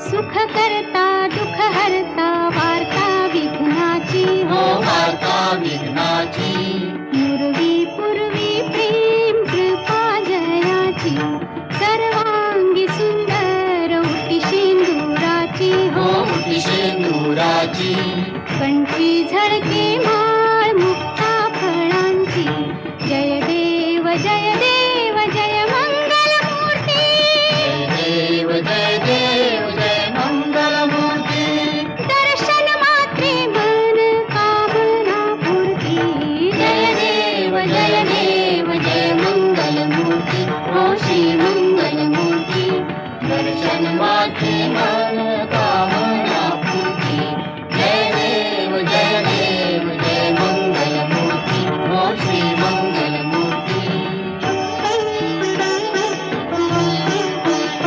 सुख करता दुःख हरता वार्ता विघ्नाची हो वार्ता विघ्नाची पूर्वी पूर्वी प्रेम कृपा जयाची सर्वांगी सुंदर उटी शेंदुराची हो उटी शेंदुराची कंठी झळके